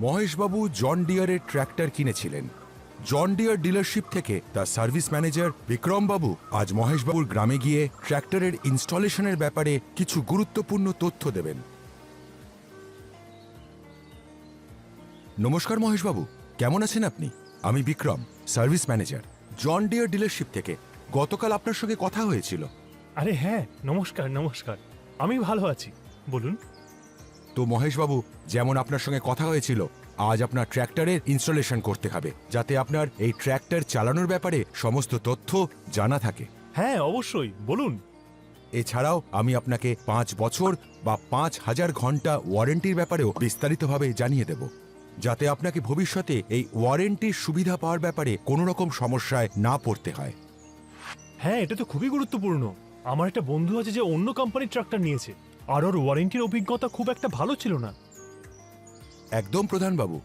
মহেশবাবু জন ডিয়ারের tractor কিনেছিলেন। জন Deere dealership থেকে তার সার্ভিস ম্যানেজার বিক্রমবাবু আজ মহেশবাবুর গ্রামে গিয়ে ট্র্যাক্টরের ইনস্টলেশনের ব্যাপারে কিছু গুরুত্বপূর্ণ তথ্য দেবেন। নমস্কার মহেশবাবু, কেমন আছেন আপনি? আমি Vikram, service manager, John Deere dealership থেকে। গতকাল আপনার সঙ্গে কথা হয়েছিল। আরে হ্যাঁ, নমস্কার নমস্কার, আমি ভালো আছি, বলুন। তো মহেশবাবু, যেমন আপনার সঙ্গে কথা হয়েছিল, আজ আপনার ট্র্যাক্টরের ইনস্টলেশন করতে হবে, যাতে আপনার এই ট্র্যাক্টর চালানোর ব্যাপারে সমস্ত তথ্য জানা থাকে। হ্যাঁ অবশ্যই, বলুন। এছাড়াও আমি আপনাকে 5 বছর বা 5000 ঘন্টা ওয়ারেন্টির ব্যাপারেও বিস্তারিতভাবে জানিয়ে দেব, যাতে আপনাকে ভবিষ্যতে এই ওয়ারেন্টির সুবিধা পাওয়ার ব্যাপারে কোনো রকম সমস্যায় না পড়তে হয়। হ্যাঁ, এটা তো খুবই গুরুত্বপূর্ণ। আমার একটা বন্ধু আছে যে অন্য কোম্পানির ট্রাক্টর নিয়েছে, আর ওর ওয়ারেন্টির অভিজ্ঞতা খুব একটা ভালো ছিল না। একদম প্রধানবাবু,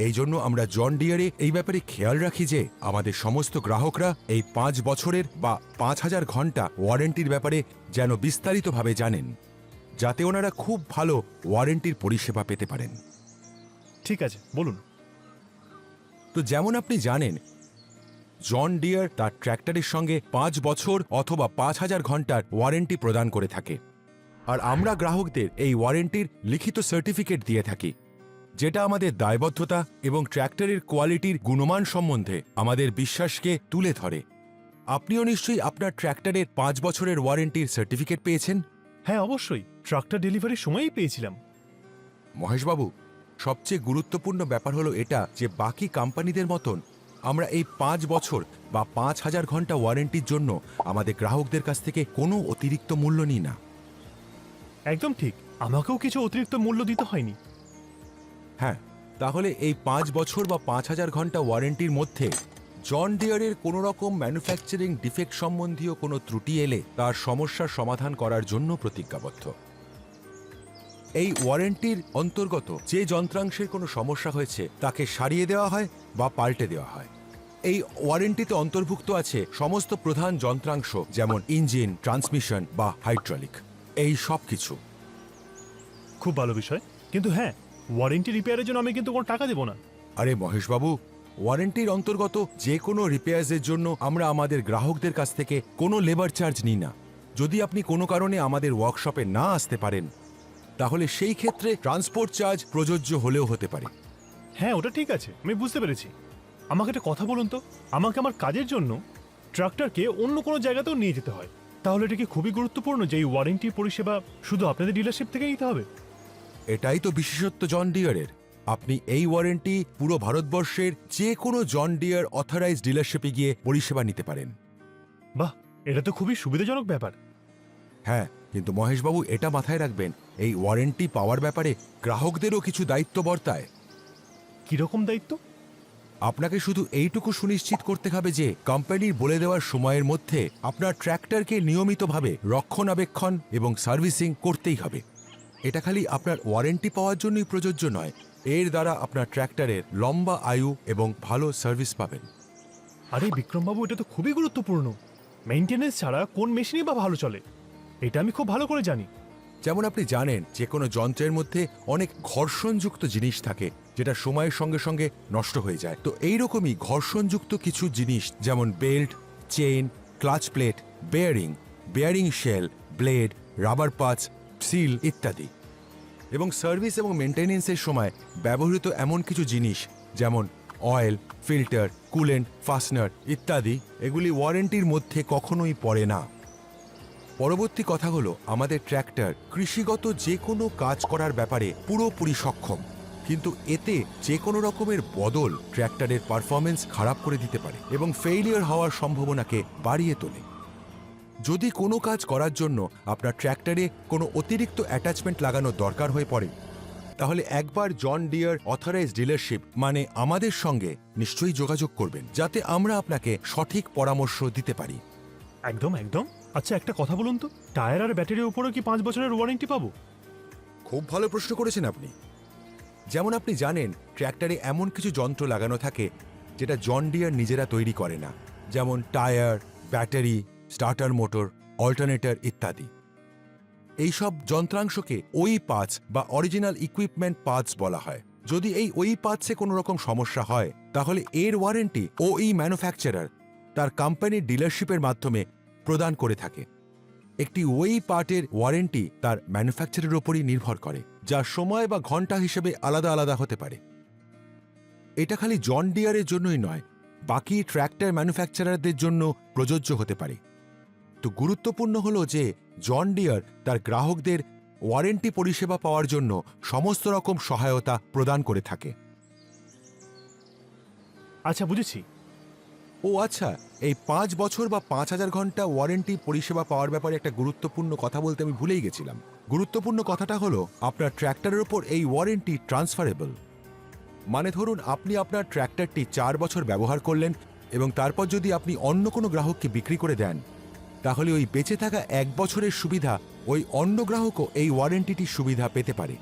এই জন্য আমরা জন ডিয়ারে এই ব্যাপারে খেয়াল রাখি যে আমাদের সমস্ত গ্রাহকরা এই 5 বছরের বা 5000 ঘন্টা ওয়ারেন্টির ব্যাপারে যেন বিস্তারিতভাবে জানেন, যাতে ওনারা খুব ভালো ওয়ারেন্টির পরিষেবা পেতে পারেন। ঠিক আছে, বলুন। তো যেমন আপনি জানেন, জন ডিয়ার তার ট্র্যাক্টরের সঙ্গে 5 বছর অথবা 5000 ঘন্টার ওয়ারেন্টি প্রদান করে থাকে, আর আমরা গ্রাহকদের এই ওয়ারেন্টির লিখিত সার্টিফিকেট দিয়ে থাকি, যেটা আমাদের দায়বদ্ধতা এবং ট্র্যাক্টরের কোয়ালিটির গুণমান সম্বন্ধে আমাদের বিশ্বাসকে তুলে ধরে। আপনিও নিশ্চয়ই আপনার ট্র্যাক্টরের 5 বছরের ওয়ারেন্টির সার্টিফিকেট পেয়েছেন। হ্যাঁ অবশ্যই, ট্রাক্টর ডেলিভারির সময়ই পেয়েছিলাম। মহেশবাবু, সবচেয়ে গুরুত্বপূর্ণ ব্যাপার হলো এটা যে বাকি কোম্পানিদের মতন আমরা এই 5 বছর বা 5000 ঘন্টা ওয়ারেন্টির জন্য আমাদের গ্রাহকদের কাছ থেকে কোনো অতিরিক্ত মূল্য নিই না। একদম ঠিক, আমাকেও কিছু অতিরিক্ত মূল্য দিতে হয়নি। হ্যাঁ, তাহলে এই 5 বছর বা 5000 ঘন্টা ওয়ারেন্টির মধ্যে জন ডিয়ারের কোনো রকম ম্যানুফ্যাকচারিং ডিফেক্ট সম্বন্ধীয় কোনো ত্রুটি এলে তার সমস্যার সমাধান করার জন্য প্রতিজ্ঞাবদ্ধ। এই ওয়ারেন্টির অন্তর্গত যে যন্ত্রাংশের কোনো সমস্যা হয়েছে তাকে সারিয়ে দেওয়া হয় বা পাল্টে দেওয়া হয়। এই ওয়ারেন্টিতে অন্তর্ভুক্ত আছে সমস্ত প্রধান যন্ত্রাংশ, যেমন ইঞ্জিন, ট্রান্সমিশন বা হাইড্রোলিক, এই সব কিছু। খুব ভালো বিষয়, কিন্তু হ্যাঁ, ওয়ারেন্টি রিপেয়ারের জন্য আমি কিন্তু কোনো টাকা দেবো না। আরে মহেশবাবু, ওয়ারেন্টির অন্তর্গত যে কোনো রিপেয়ার্সের জন্য আমরা আমাদের গ্রাহকদের কাছ থেকে কোনো লেবার চার্জ নিই না। যদি আপনি কোনো কারণে আমাদের ওয়ার্কশপে না আসতে পারেন, তাহলে সেই ক্ষেত্রে ট্রান্সপোর্ট চার্জ প্রযোজ্য হলেও হতে পারে। হ্যাঁ, ওটা ঠিক আছে, আমি বুঝতে পেরেছি। আমাকে একটা কথা বলুন তো, আমাকে আমার কাজের জন্য ট্রাক্টরকে অন্য কোনো জায়গাতেও নিয়ে যেতে হয়, তাহলে এটা কি খুবই গুরুত্বপূর্ণ যে এই ওয়ারেন্টির পরিষেবা শুধু আপনাদের ডিলারশিপ থেকে নিতে হবে? এটাই তো বিশেষত্ব জন ডিয়ারের। আপনি এই ওয়ারেন্টি পুরো ভারতবর্ষের যে কোনো জন ডিয়ার অথরাইজড ডিলারশিপে গিয়ে পরিষেবা নিতে পারেন। বাহ, এটা তো খুবই সুবিধাজনক ব্যাপার। হ্যাঁ, কিন্তু মহেশবাবু, এটা মাথায় রাখবেন, এই ওয়ারেন্টি পাওয়ার ব্যাপারে গ্রাহকদেরও কিছু দায়িত্ব বর্তায়। কিরকম দায়িত্ব? আপনাকে শুধু এইটুকু সুনিশ্চিত করতে হবে যে কোম্পানির বলে দেওয়ার সময়ের মধ্যে আপনার ট্র্যাক্টরকে নিয়মিতভাবে রক্ষণাবেক্ষণ এবং সার্ভিসিং করতেই হবে। এটা খালি আপনার ওয়ারেন্টি পাওয়ার জন্যই প্রযোজ্য নয়, এর দ্বারা আপনার ট্র্যাক্টরের লম্বা আয়ু এবং ভালো সার্ভিস পাবেন। আরে বিক্রমবাবু, এটা তো খুবই গুরুত্বপূর্ণ। মেইনটেনেন্স ছাড়া কোন মেশিনই বা ভালো চলে, এটা আমি খুব ভালো করে জানি। যেমন আপনি জানেন, যে কোনো যন্ত্রের মধ্যে অনেক ঘর্ষণযুক্ত জিনিস থাকে, যেটা সময়ের সঙ্গে সঙ্গে নষ্ট হয়ে যায়। তো এইরকমই ঘর্ষণযুক্ত কিছু জিনিস, যেমন belt, chain, clutch plate, bearing shell, blade, rubber parts, seal ইত্যাদি। এবং সার্ভিস এবং মেনটেনেন্সের সময় ব্যবহৃত এমন কিছু জিনিস, যেমন অয়েল, ফিল্টার, কুলেন্ট, ফাস্টনার ইত্যাদি, এগুলি ওয়ারেন্টির মধ্যে কখনোই পড়ে না। পরবর্তী কথা হলো, আমাদের ট্র্যাক্টর কৃষিগত যে কোনো কাজ করার ব্যাপারে পুরোপুরি সক্ষম, কিন্তু এতে যে কোনো রকমের বদল ট্র্যাক্টরের পারফরমেন্স খারাপ করে দিতে পারে এবং ফেইলিয়ার হওয়ার সম্ভাবনাকে বাড়িয়ে তোলে। যদি কোনো কাজ করার জন্য আপনার ট্র্যাক্টরে কোনো অতিরিক্ত অ্যাটাচমেন্ট লাগানোর দরকার হয়ে পড়ে, তাহলে একবার জন ডিয়ার অথরাইজড ডিলারশিপ মানে আমাদের সঙ্গে নিশ্চয়ই যোগাযোগ করবেন, যাতে আমরা আপনাকে সঠিক পরামর্শ দিতে পারি। একদম একদম। আচ্ছা, একটা কথা বলুন তো, টায়ার আর ব্যাটারির উপরেও কি 5 বছরের ওয়ারেন্টি পাবো? খুব ভালো প্রশ্ন করেছেন আপনি। যেমন আপনি জানেন, ট্র্যাক্টরে এমন কিছু যন্ত্র লাগানো থাকে যেটা জন ডিয়ার নিজেরা তৈরি করে না, যেমন tyre, battery, starter motor, alternator ইত্যাদি। এইসব যন্ত্রাংশকে ওই পার্টস বা অরিজিনাল ইকুইপমেন্ট পার্টস বলা হয়। যদি ওই পার্টসে কোনো রকম সমস্যা হয় তাহলে এর ওয়ারেন্টি ওই ম্যানুফ্যাকচারার তার কোম্পানির ডিলারশিপের মাধ্যমে প্রদান করে থাকে। একটি ওই পার্টের ওয়ারেন্টি তার ম্যানুফ্যাকচারের ওপরই নির্ভর করে, যা সময় বা ঘন্টা হিসেবে আলাদা আলাদা হতে পারে। এটা খালি জন ডিয়ারের জন্যই নয়, বাকি ট্র্যাক্টর ম্যানুফ্যাকচারারদের জন্য প্রযোজ্য হতে পারে। তো গুরুত্বপূর্ণ হলো যে জন ডিয়ার তার গ্রাহকদের ওয়ারেন্টি পরিষেবা পাওয়ার জন্য সমস্ত রকম সহায়তা প্রদান করে থাকে। আচ্ছা, বুঝেছি। ও আচ্ছা, এই 5 বছর বা 5,000 ঘন্টা ওয়ারেন্টি পরিষেবা পাওয়ার ব্যাপারে একটা গুরুত্বপূর্ণ কথা বলতে আমি ভুলেই গেছিলাম। গুরুত্বপূর্ণ কথাটা হলো আপনার ট্র্যাক্টরের ওপর এই ওয়ারেন্টি ট্রান্সফারেবল। মানে ধরুন আপনি আপনার ট্র্যাক্টরটি 4 বছর ব্যবহার করলেন এবং তারপর যদি আপনি অন্য কোনো গ্রাহককে বিক্রি করে দেন, তাহলে ওই বেঁচে থাকা 1 বছরের সুবিধা ওই অন্য গ্রাহকও এই ওয়ারেন্টিটির সুবিধা পেতে পারে।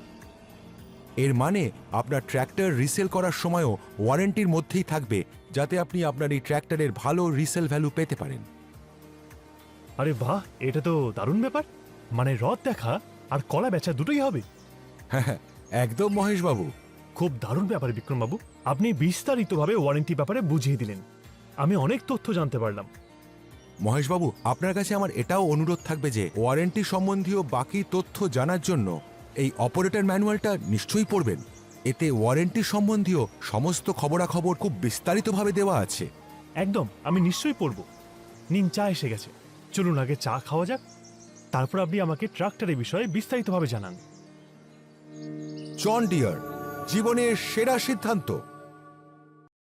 এর মানে আপনার ট্র্যাক্টর রিসেল করার সময়ও ওয়ারেন্টির মধ্যেই থাকবে, যাতে আপনি আপনার এই ট্র্যাক্টরের ভালো রিসেল ভ্যালু পেতে পারেন। আরে বাহ, এটা তো দারুণ ব্যাপার। মানে রথ দেখা আর কলা বেচা দুটোই হবে। হ্যাঁ, একদম মহেশবাবু। খুব দারুণ ব্যাপার বিক্রমবাবু, আপনি বিস্তারিতভাবে ওয়ারেন্টি ব্যাপারে বুঝিয়ে দিলেন। আমি অনেক তথ্য জানতে পারলাম। মহেশবাবু, আপনার কাছে আমার এটাও অনুরোধ থাকবে যে ওয়ারেন্টি সম্বন্ধীয় বাকি তথ্য জানার জন্য এই অপারেটর ম্যানুয়ালটা নিশ্চয়ই পড়বেন। এতে ওয়ারেন্টি সম্বন্ধীয় সমস্ত খবরাখবর খুব বিস্তারিতভাবে দেওয়া আছে। একদম, আমি নিশ্চয়ই পড়ব। নিন, চা এসে গেছে। চলুন আগে চা খাওয়া যাক, তারপর আপনি আমাকে ট্রাক্টরের বিষয়ে বিস্তারিতভাবে জানান। জন ডিয়ার, জীবনের সেরা সিদ্ধান্ত।